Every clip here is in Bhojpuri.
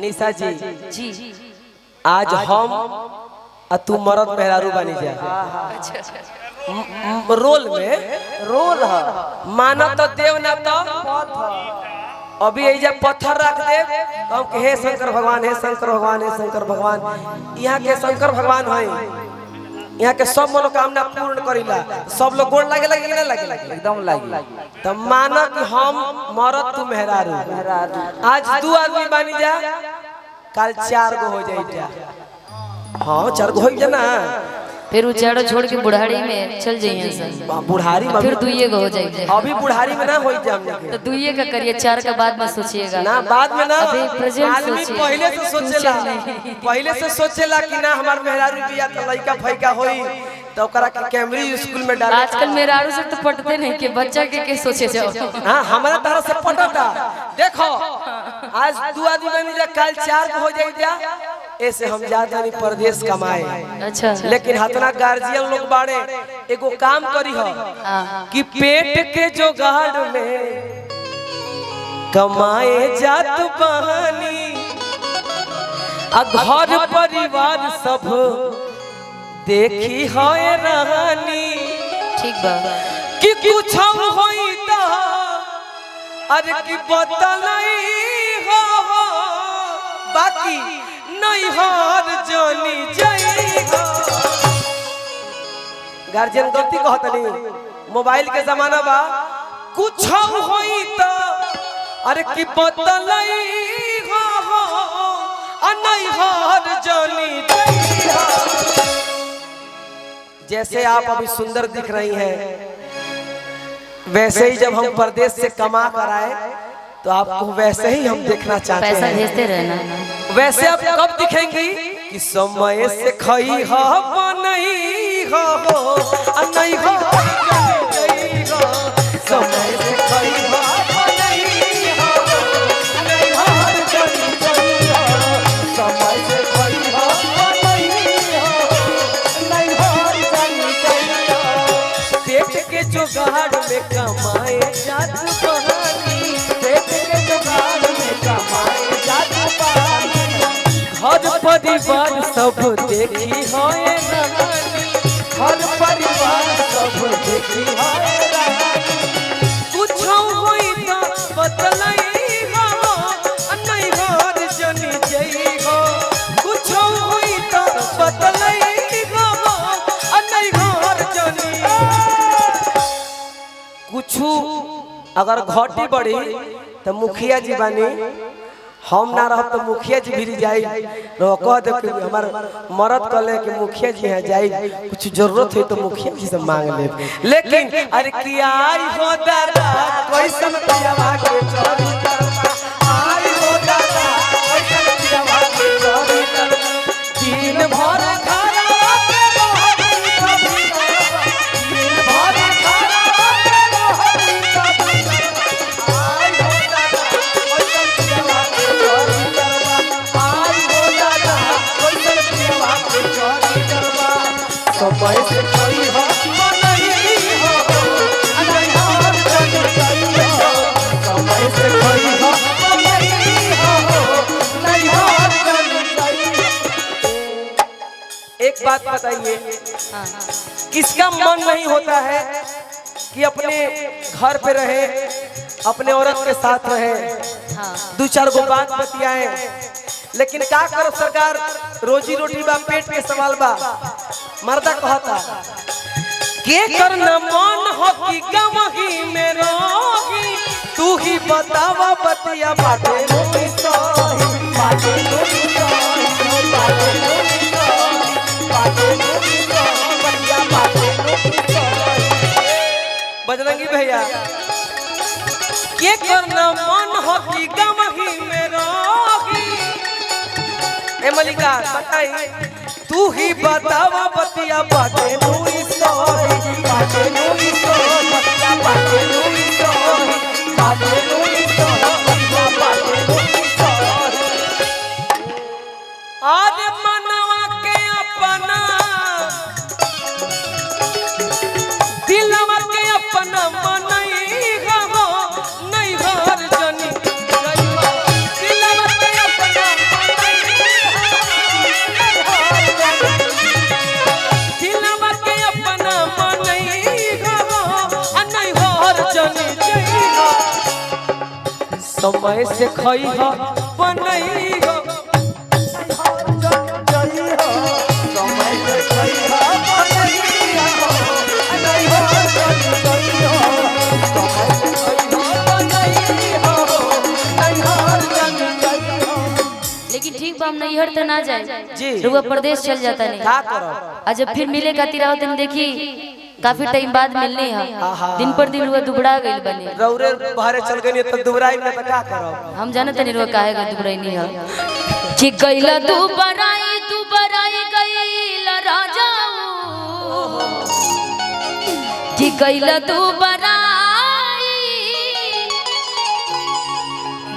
निशा जी जी आज हम तू मरद मेहरारू बनी जा रोल में रोल है माना तो देव ना तो अभी ऐजा पत्थर रख दे हम के हे शंकर भगवान हे शंकर भगवान हे शंकर भगवान। यहाँ के शंकर भगवान है यहाँ के सब मनोकामना पूर्ण करीला सब लोग गोड़ लागे लगे ना लगे एकदम लगी तो माना कि हम मरद तू मेहरारू आज 2 आदमी बनी जा कल 4 गो हो जाए जा। हाँ 4 गो हो जा ना फिर उचाड़ो छोड़ के बुढ़ारी में चल जाइए सर बुढ़ारी में फिर दुइये को हो जाइए। अभी बुढ़ारी में ना हो जा तो दुइये का करिए 4 का बाद में सोचिएगा ना बाद में ना अभी प्रेजेंट आदमी सोचिए पहले से सोचेला कि ना हमार मेहरारू बिया तो लइका फैका होई तो ओकरा के कैमरी स्कूल में डाल। आजकल मेहरारू से तो पटते नहीं कि बच्चा के सोचे जाओ। हां हमारा तरह से पटता देखो आज 2 आदमी बनी जा कल 4 को हो जाई जा ऐसे हम जाता नहीं परदेश कमाए। अच्छा लेकिन हतना गार्जियन लोग बाड़े एगो काम करी हो कि पेट के जोगाड़ में कमाए जात बहानी घर परिवार सब देखी है रानी ठीक बा कि कुछ होई त अरे कि बतलाई हो बाकी नहीं हार जानी जाएगा। गार्जियन गलती कहत नहीं मोबाइल के जमाना बा कुछ होई त अरे कि बतलाई हो नहीं हार जानी जाएगा। जैसे आप अभी सुंदर दिख रही हैं वैसे ही जब हम परदेश से कमा कर आए तो आपको वैसे ही हम देखना चाहते हैं। पैसा भेजते रहना वैसे आप कब दिखेंगी कि समय से खई हो नहीं हो नहीं हो समय से खई हो नहीं हो नहीं हो समय से खई हो नहीं हो पेट के जुगाड़ में कमाए जात बहानी पेट के जुगाड़ में कमाए जात बहानी घर परिवार सब देखी है रानी घर परिवार सब देखी है रानी कुछ होई त बतलाई हो नहीं हार जनी जई हो कुछ होई त बतलाई हो नहीं हार जनी कुछ अगर घटी बड़ी तो मुखिया जी बानी हम ना रह तो मुखिया जी भी जाई कह दे कि हमार मरद कहले कि मुखिया जी है जाई कुछ जरूरत है तो मुखिया जी से मांग ले। लेकिन अरे कि आई हो दादा कैसन पियावा के चोरी करता आई हो दादा कैसन पियावा के चोरी करता दिन भर खाना के रोहनी कभी दिन भर खाना के रोहनी कभी आई हो दादा कैसन पियावा के चोरी करता आई हो दादा कैसन पियावा के चोरी करता समय से कोई हो नहीं हो नहीं हार जानी चाहिए समय से कोई हो नहीं हो नहीं हार जानी चाहिए। एक बात बताइए किसका मन नहीं होता है कि अपने घर पे रहे अपने औरत के साथ रहे 2-4 गो बात बतियाए लेकिन क्या करो सरकार रोजी रोटी बा पेट के सवाल बा मर्दा कहता के करना मन हो कि गमही में रोही तू ही बतावा बतिया बाटे रोई सही बाटे रोई सही बाटे रोई सही बाटे रोई सही बतिया बाटे रोई सही। बजरंगी भैया के करना मन हो कि गमही में रोही ए मलिका बताई तू ही बतावा बतिया बाटे रोई सही बाटे रोई सही बतिया बाटे रोई सही बाटे रोई सही बतिया बाटे रोई सही। आज मनवा के अपना दिलवा के अपना मनई हो नहीं हार जनी दिलवा के अपना समय से खई हो बनई हो लेकिन ठीक बा हम नैहर तो ना जाए जी रुआ प्रदेश चल जाता नहीं का करो और जब फिर मिले खातिर आओ तन देखी काफी टाइम बाद मिलनी है दिन पर दिन रुआ दुबड़ा गइल बनी रौरे बाहरे चल गई तो दुबराई में तो का करो हम जाने तनी रुआ काहे गइल दुबड़ाई नहीं है कि गइला दुबराई गइला राजा कि गइला दुबराई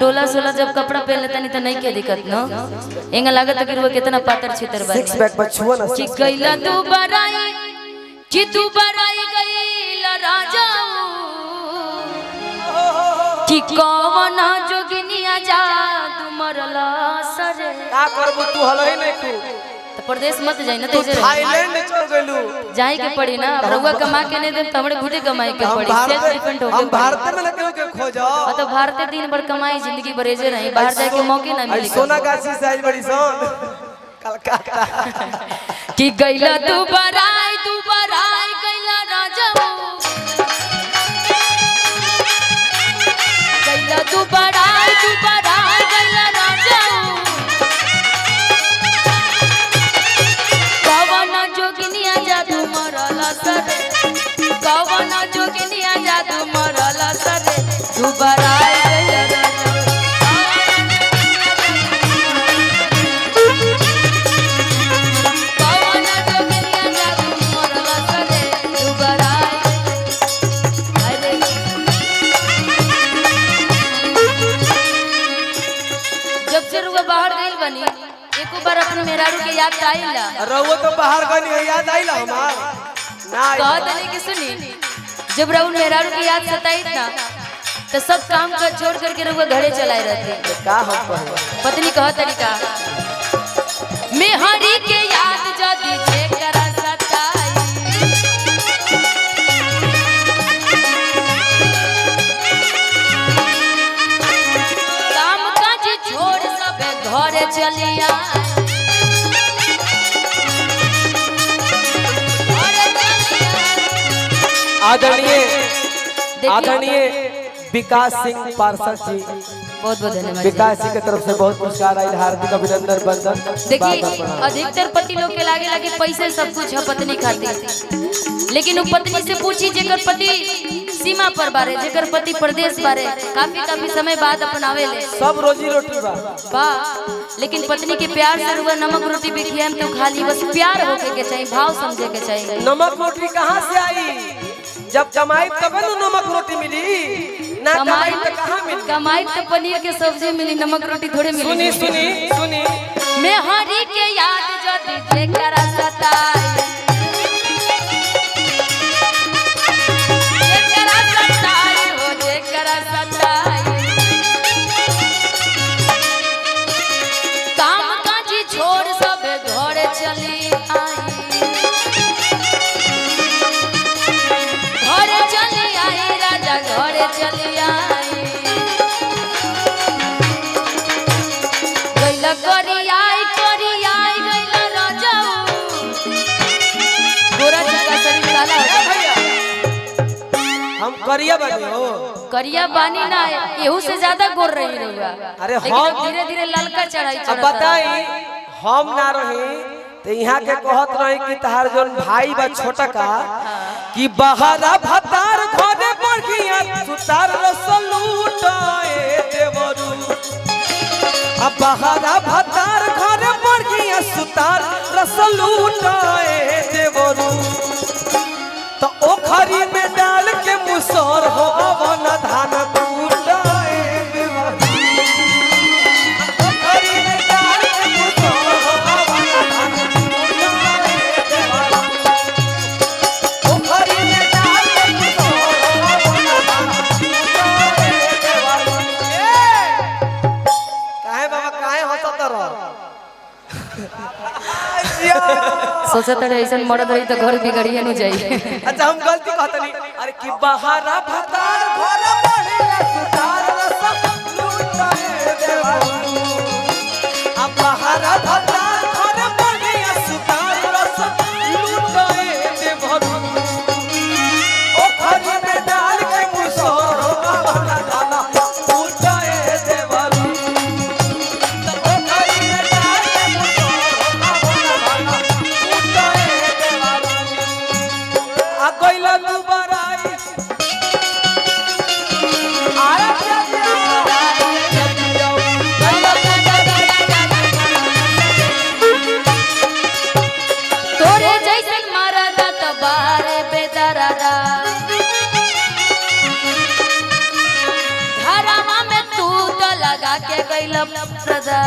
डोला सोला जब कपड़ा पहन लेता नहीं तो नहीं के दिक्कत न एंगा लागत कि रुआ कितना पातर छितर बा सिक्स पैक बछुआ ना कि गइला दुबराई गइला राजा कि कवना जोगिनिया जादू मरला सरे का करबो तू हलही नहीं तू तो प्रदेश मत जाई ना तू तो थाईलैंड चल गइलू जाई के पड़ी ना रउआ कमा के नहीं दे तो हमरे खुदे कमाई के पड़ी सेल्फ डिपेंड हो हम गए भारत में लगे के खोजो तो भारत दिन भर कमाई जिंदगी बरेजे नहीं बाहर जाए के मौके ना मिली सोनागाछी से आई बड़ी सोन कलकत्ता कि गइला दुबराई गइला राजा गइला दुबराई गइला राजा कवना जोगिनिया जादू मरला सरे कवना जोगिनिया जादू मरला सरे दुबराई गइला राजा कवना जोगिनिया जादू मरला सरे दुबराई अरे जब से रुआ बाहर गइल बनी एको बार अपने मेहरारू के याद आइला रहुओ तो बाहर गनी याद आइला हमार ना कह दले कि सुनी जब राहुल मेहरारू की याद सताई ना तो सब काम कर छोड़ करके रुआ घरे चलाए रहते का हम कहबो पत्नी कह तरीका मेहरी के याद जदी जेकरा सताई काम काज छोड़ सब घरे चलिया आदरणीय विकास सिंह पार्षद जी बहुत बहुत धन्यवाद विकास जी की तरफ से बहुत पुरस्कार आई हार्दिक अभिनंदन बंदन देखिए अधिकतर पति लोग के लागे लागे पैसे सब कुछ है पत्नी खातिर लेकिन वो पत्नी से पूछी जेकर पति सीमा पर बारे जेकर पति प्रदेश बारे काफी समय बाद अपनावे ले सब रोजी रोटी बा लेकिन पत्नी के प्यार से रुआ नमक रोटी भी खियाम तो खाली बस प्यार होके के चाहिए भाव समझे के चाहिए नमक रोटी कहाँ से आई जब कमाई तब न नमक रोटी मिली ना कमाई तो कहाँ मिली कमाई तो पनीर के सब्जी मिली नमक रोटी थोड़े मिली सुनी मेहरी के याद जदी जेकरा सताई जेकरा सताई काम काजी छोड़ सब घरे चली आई घरे चली आई राजा घरे चली आई गइला करी आई गइला राजा गोरा चका शरीर काला हो भैया हम करिया बानी हो करिया बानी ना एहू से ज्यादा गोर रही रहुआ अरे लेकिन धीरे धीरे ललका चढ़ाई अब चढ़ता बताई हम ना रही तो यहाँ के कहत रही कि तहार जोन भाई बा छोटा का कि बहारा भतार घरे बढ़िया सुतार रसलूटाए देवरू अब बहारा भतार घरे बढ़िया सुतार रसलूटाए देवरू तो ओखरी में डाल के मुसर हो अवन धान टूटाए देवरू ओखरी में डाल के मुसर हो अवन धान टूटाए देवरू ओखरी में डाल के मुसर हो अवन धान टूटाए देवरू काहे बाबा काहे हंसत रह सोचता रहे ऐसा मर्द रही तो घर बिगड़िए न जाई अच्छा हम गलती कहतनी अरे कि बहारा भतार घर बढ़िया सुतार रस लूटा कैला प्रदा।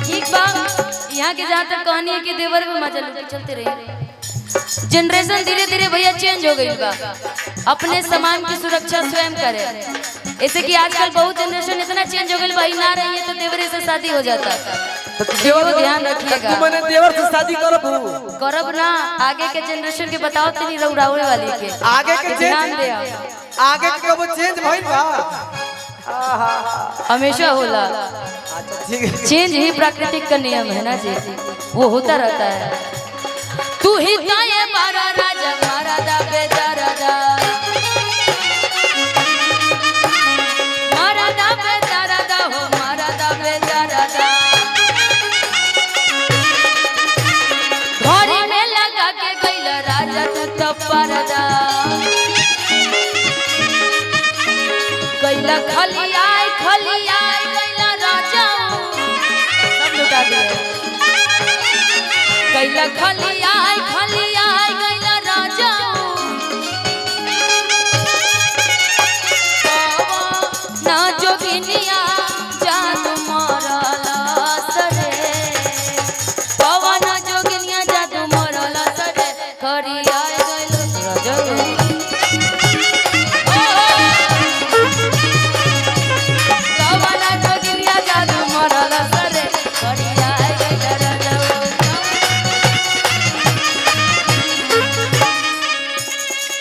ठीक बा, यहाँ की जहाँ तक कहानी है कि देवर में मजा लेते चलते रहिए। जनरेशन धीरे धीरे भैया चेंज हो गई बा, अपने सामान की सुरक्षा स्वयं करे। ऐसे कि आजकल बहुत जनरेशन इतना चेंज हो गई, भाई ना रही है तो देवरे से शादी हो जाता। देवर ध्यान रखिएगा, मैंने देवर से शादी करब करब ना, आगे के जनरेशन के बताओ तेरी रउड़ावे वाली के आगे के ध्यान दे। आगे के वो चेंज भइल बा, हमेशा होला। चेंज ही प्राकृतिक का नियम है ना जी, वो होता रहता है। तू ही ताये मारा राजा मारा दा बेचारा दा, मारा दा बेचारा दा हो, मारा दा बेचारा दा। घोड़ी में लगा के गइला राजा तू तपरदा, गइला खलियाई खलियाई गइला राजा, सब लुटा दिए। गइला खलियाई